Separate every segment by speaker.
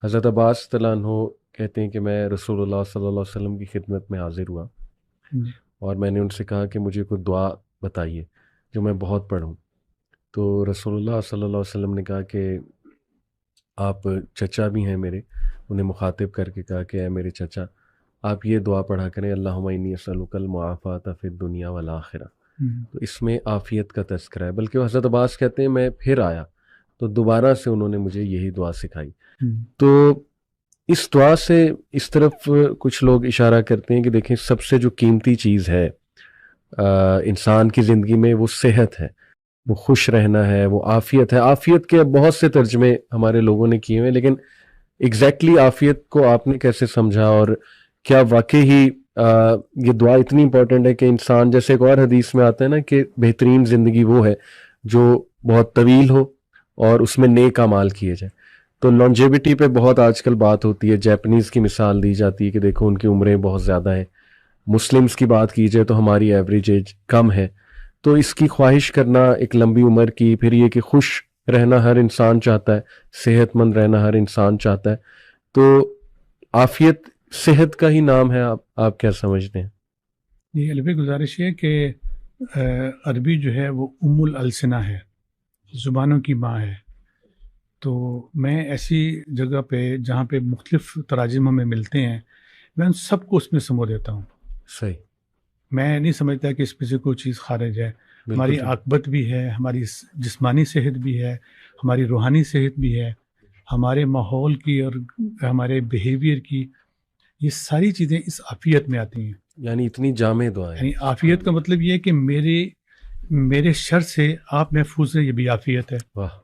Speaker 1: حضرت عباس رضی اللہ عنہ کہتے ہیں کہ میں رسول اللہ صلی اللہ علیہ وسلم کی خدمت میں حاضر ہوا
Speaker 2: جی
Speaker 1: اور میں نے ان سے کہا کہ مجھے کوئی دعا بتائیے جو میں بہت پڑھوں. تو رسول اللہ صلی اللہ علیہ وسلم نے کہا کہ آپ چچا بھی ہیں میرے. انہیں مخاطب کر کے کہا کہ اے میرے چچا، آپ یہ دعا پڑھا کریں، اللہم انی اسألک المعافات فی الدنیا والآخرہ. تو اس میں عافیت کا تذکرہ ہے. بلکہ حضرت عباس کہتے ہیں میں پھر آیا تو دوبارہ سے انہوں نے مجھے یہی دعا سکھائی. تو اس دعا سے اس طرف کچھ لوگ اشارہ کرتے ہیں کہ دیکھیں، سب سے جو قیمتی چیز ہے انسان کی زندگی میں وہ صحت ہے، وہ خوش رہنا ہے، وہ عافیت ہے. عافیت کے بہت سے ترجمے ہمارے لوگوں نے کیے ہوئے، لیکن ایگزیکٹلی عافیت کو آپ نے کیسے سمجھا، اور کیا واقعی ہی یہ دعا اتنی امپورٹنٹ ہے کہ انسان، جیسے ایک اور حدیث میں آتا ہے نا کہ بہترین زندگی وہ ہے جو بہت طویل ہو اور اس میں نیک اعمال کیے جائیں. تو لانجیوٹی پہ بہت آج کل بات ہوتی ہے. جیپنیز کی مثال دی جاتی ہے کہ دیکھو ان کی عمریں بہت زیادہ ہیں. مسلمز کی بات کی جائے تو ہماری ایوریج ایج کم ہے. تو اس کی خواہش کرنا ایک لمبی عمر کی، پھر یہ کہ خوش رہنا ہر انسان چاہتا ہے، صحت مند رہنا ہر انسان چاہتا ہے. تو عافیت صحت کا ہی نام ہے. آپ کیا سمجھتے ہیں؟
Speaker 2: جی، البته گزارش ہے کہ عربی جو ہے وہ ام الالسنہ ہے، زبانوں کی ماں ہے. تو میں ایسی جگہ پہ جہاں پہ مختلف تراجم ہمیں ملتے ہیں، میں ان سب کو اس میں سمو دیتا ہوں.
Speaker 1: صحیح.
Speaker 2: میں نہیں سمجھتا کہ اس میں سے کوئی چیز خارج ہے.
Speaker 1: بالکل
Speaker 2: ہماری
Speaker 1: ٹھیک.
Speaker 2: عاقبت بھی ہے، ہماری جسمانی صحت بھی ہے، ہماری روحانی صحت بھی ہے، ہمارے ماحول کی اور ہمارے بیہیویئر کی، یہ ساری چیزیں اس عافیت میں آتی ہیں.
Speaker 1: یعنی اتنی جامع دعا ہے.
Speaker 2: یعنی عافیت کا مطلب یہ ہے کہ میرے شر سے آپ محفوظ ہیں، یہ بھی عافیت ہے.
Speaker 1: واہ.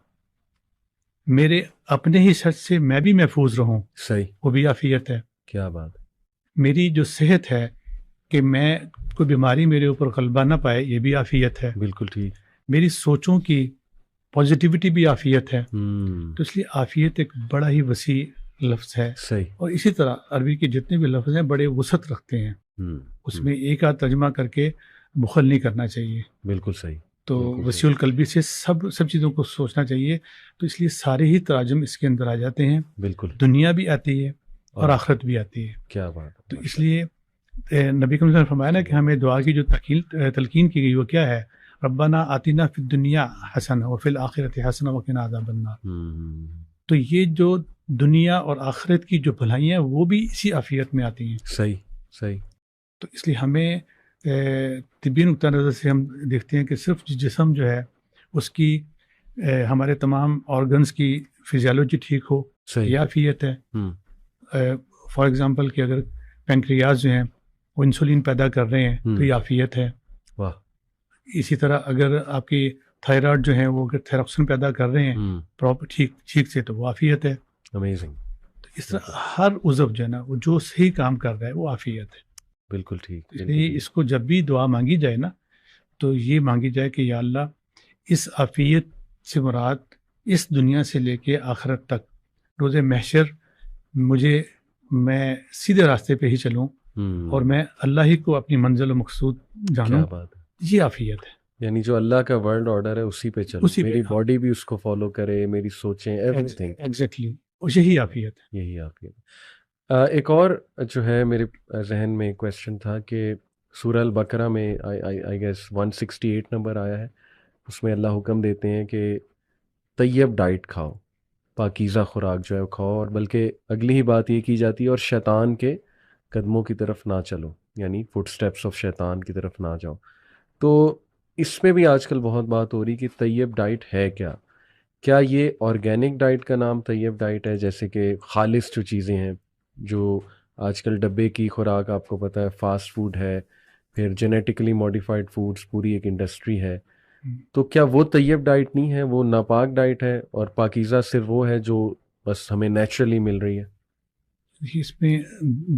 Speaker 2: میرے اپنے ہی شر سے میں بھی محفوظ رہوں،
Speaker 1: صحیح.
Speaker 2: وہ بھی عافیت ہے.
Speaker 1: کیا بات ہے.
Speaker 2: میری جو صحت ہے کہ میں کوئی بیماری میرے اوپر غلبہ نہ پائے، یہ بھی عافیت ہے.
Speaker 1: بالکل ٹھیک.
Speaker 2: میری سوچوں کی پازیٹیوٹی بھی عافیت ہے. تو اس لیے عافیت ایک بڑا ہی وسیع لفظ ہے.
Speaker 1: صحیح.
Speaker 2: اور اسی طرح عربی کے جتنے بھی لفظ ہیں بڑے وسعت رکھتے ہیں. اس میں ایک آدھ ترجمہ کر کے بخل نہیں کرنا چاہیے.
Speaker 1: بالکل صحیح.
Speaker 2: تو
Speaker 1: بالکل
Speaker 2: وسیع القلبی سے سب چیزوں کو سوچنا چاہیے. تو اس لیے سارے ہی تراجم اس کے اندر آ جاتے ہیں.
Speaker 1: بالکل.
Speaker 2: دنیا بھی آتی ہے اور آخرت بھی آتی ہے.
Speaker 1: کیا بات ہے.
Speaker 2: تو اس لیے نبی کریم صلی اللہ علیہ وسلم نے فرمایا نا کہ ہمیں دعا کی جو تلقین کی گئی وہ کیا ہے؟ ربنا آتنا فی الدنیا حسنہ وفی الآخرۃ حسنہ وقنا عذاب النار. تو یہ جو دنیا اور آخرت کی جو بھلائیاں وہ بھی اسی عافیت میں آتی ہیں.
Speaker 1: صحیح. صحیح.
Speaker 2: تو اس لیے ہمیں طبی نقطہ نظر سے ہم دیکھتے ہیں کہ صرف جسم جو ہے اس کی ہمارے تمام آرگنز کی فزیالوجی ٹھیک ہو، یہ عافیت ہے. فار ایگزامپل کہ اگر پینکریاز جو ہیں وہ انسولین پیدا کر رہے ہیں تو یہ عافیت ہے.
Speaker 1: واہ.
Speaker 2: اسی طرح اگر آپ کی تھائرائڈ جو ہیں وہ اگر تھائروکسن پیدا کر رہے ہیں پراپر ٹھیک سے تو وہ عافیت ہے.
Speaker 1: امیزنگ.
Speaker 2: تو اس طرح ہر عضو جو ہے نا وہ جو صحیح کام کر رہا ہے وہ عافیت ہے.
Speaker 1: بالکل ٹھیک.
Speaker 2: اس لیے اس کو جب بھی دعا مانگی جائے نا تو یہ مانگی جائے کہ یا اللہ اس عافیت سے مراد اس دنیا سے لے کے آخرت تک روز محشر میں سیدھے راستے پہ ہی چلوں اور میں اللہ ہی کو اپنی منزل و مقصود جانوں.
Speaker 1: کیا بات ہے.
Speaker 2: یہ عافیت ہے.
Speaker 1: یعنی جو اللہ کا ورلڈ آرڈر ہے اسی پہ چلو، میری باڈی بھی اس کو فالو کرے، میری سوچیں، ایوری تھنگ.
Speaker 2: ایگزیکٹلی یہی عافیت ہے.
Speaker 1: یہی عافیت. ایک اور جو ہے میرے ذہن میں کویسچن تھا کہ سورہ البقرہ میں آئی گیس 168 نمبر آیا ہے. اس میں اللہ حکم دیتے ہیں کہ طیب ڈائٹ کھاؤ، پاکیزہ خوراک جو ہے وہ کھاؤ، اور بلکہ اگلی ہی بات یہ کی جاتی ہے اور شیطان کے قدموں کی طرف نہ چلو، یعنی فٹ سٹیپس آف شیطان کی طرف نہ جاؤ. تو اس میں بھی آج کل بہت بات ہو رہی کہ طیب ڈائٹ ہے کیا یہ آرگینک ڈائٹ کا نام طیب ڈائٹ ہے، جیسے کہ خالص جو چیزیں ہیں، جو آج کل ڈبے کی خوراک آپ کو پتہ ہے، فاسٹ فوڈ ہے، پھر جینیٹیکلی ماڈیفائڈ فوڈز، پوری ایک انڈسٹری ہے. تو کیا وہ طیب ڈائٹ نہیں ہے، وہ ناپاک ڈائٹ ہے، اور پاکیزہ صرف وہ ہے جو بس ہمیں نیچرلی مل رہی ہے؟
Speaker 2: اس میں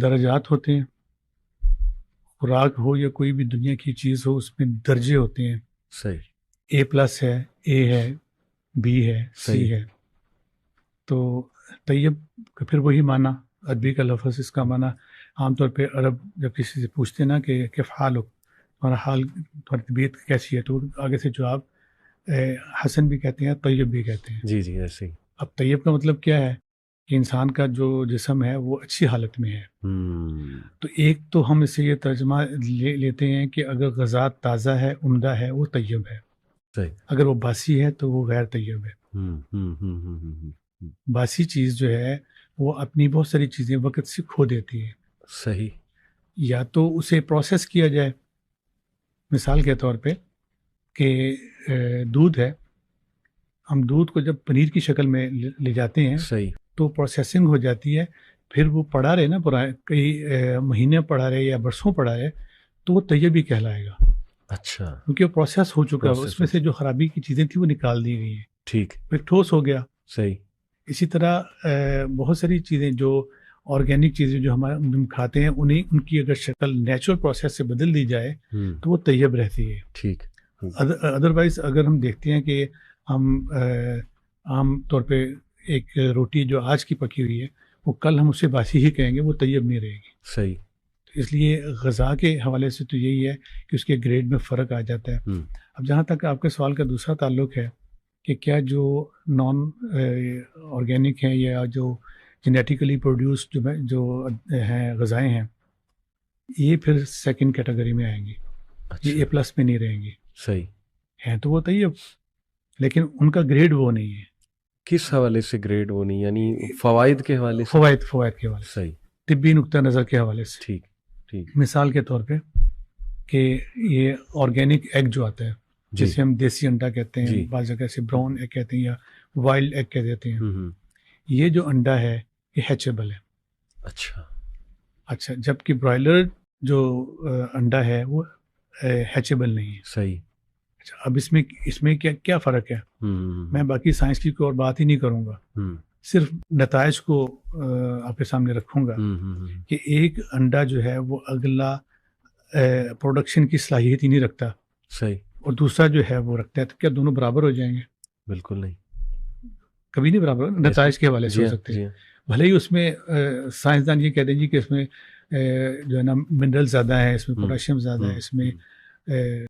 Speaker 2: درجات ہوتے ہیں. خوراک ہو یا کوئی بھی دنیا کی چیز ہو اس میں درجے ہوتے ہیں.
Speaker 1: صحیح.
Speaker 2: A+ ہے، اے ہے، بی ہے، سی ہے. تو طیب کا پھر وہی معنی، عربی کا لفظ اس کا معنی عام طور پہ عرب جب کسی سے پوچھتے نا کہ کیف حال ہو، تمہارا حال، تمہاری طبیعت کیسی ہے، تو آگے سے جواب حسن بھی کہتے ہیں، طیب بھی کہتے ہیں.
Speaker 1: جی ایسے ہی.
Speaker 2: اب طیب کا مطلب کیا ہے کہ انسان کا جو جسم ہے وہ اچھی حالت میں ہے. تو ایک تو ہم اس سے یہ ترجمہ لیتے ہیں کہ اگر غذا تازہ ہے، عمدہ ہے، وہ طیب ہے.
Speaker 1: صحیح.
Speaker 2: اگر وہ باسی ہے تو وہ غیر طیب ہے. باسی چیز جو ہے وہ اپنی بہت ساری چیزیں وقت سے کھو دیتی ہے.
Speaker 1: صحیح.
Speaker 2: یا تو اسے پروسیس کیا جائے، مثال کے طور پہ کہ دودھ ہے، ہم دودھ کو جب پنیر کی شکل میں لے جاتے ہیں
Speaker 1: صحیح.
Speaker 2: تو پروسیسنگ ہو جاتی ہے، پھر وہ پڑا رہے نا کئی مہینے پڑا رہے یا برسوں پڑا رہے تو وہ طیب ہی کہلائے گا.
Speaker 1: اچھا.
Speaker 2: کیونکہ وہ پروسیس ہو چکا ہے، اس میں سے جو خرابی کی چیزیں تھیں وہ نکال دی گئی ہیں.
Speaker 1: ٹھیک.
Speaker 2: پھر ٹھوس ہو گیا.
Speaker 1: صحیح.
Speaker 2: اسی طرح بہت ساری چیزیں جو آرگینک چیزیں جو ہم کھاتے ہیں ان کی اگر شکل نیچرل پروسیس سے بدل دی جائے تو وہ طیب رہتی ہے.
Speaker 1: ٹھیک.
Speaker 2: ادروائز اگر ہم دیکھتے ہیں کہ ہم عام طور پہ ایک روٹی جو آج کی پکی ہوئی ہے وہ کل ہم اسے باسی ہی کہیں گے، وہ طیب نہیں رہے گی.
Speaker 1: صحیح.
Speaker 2: تو اس لیے غذا کے حوالے سے تو یہی ہے کہ اس کے گریڈ میں فرق آ جاتا ہے. اب جہاں تک آپ کے سوال کا دوسرا تعلق ہے کہ کیا جو نان آرگینک ہیں یا جو جینیٹیکلی پروڈیوس جو ہیں غذائیں ہیں، یہ پھر سیکنڈ کیٹیگری میں آئیں گی. یہ اے پلس میں نہیں رہیں گی.
Speaker 1: صحیح.
Speaker 2: ہیں تو وہ طیب، لیکن ان کا گریڈ وہ نہیں ہے.
Speaker 1: کس حوالے سے گریڈ وہ نہیں؟ یعنی فوائد کے حوالے سے؟
Speaker 2: فوائد کے حوالے سے.
Speaker 1: صحیح.
Speaker 2: طبی نقطہ نظر کے حوالے سے.
Speaker 1: ٹھیک. ٹھیک.
Speaker 2: مثال کے طور پہ کہ یہ آرگینک ایگ جو آتا ہے جسے ہم دیسی انڈا کہتے ہیں، بعض جگہ سے براؤن ایگ کہتے ہیں یا وائلڈ ایگ کہہ دیتے ہیں. یہ جو انڈا ہے یہ ہیچیبل ہے. اچھا. جبکہ برائلر جو انڈا ہے وہ ہیچیبل نہیں ہے.
Speaker 1: صحیح.
Speaker 2: اچھا. اب اس میں کیا فرق ہے؟ میں باقی سائنس کی کوئی اور بات ہی نہیں کروں گا، صرف نتائج کو آپ کے سامنے رکھوں گا کہ ایک انڈا جو ہے وہ اگلا پروڈکشن کی صلاحیت ہی نہیں رکھتا.
Speaker 1: صحیح. اور
Speaker 2: دوسرا جو ہے وہ رکھتا ہے. تو کیا دونوں برابر ہو جائیں گے؟
Speaker 1: بالکل نہیں،
Speaker 2: کبھی نہیں برابر. نتائج کے حوالے سے ہو سکتے ہیں. بھلے ہی اس میں سائنسدان یہ کہتے ہیں جی کہ اس میں جو ہے نا منرل زیادہ ہے، اس میں پوٹاشیم زیادہ ہے، اس میں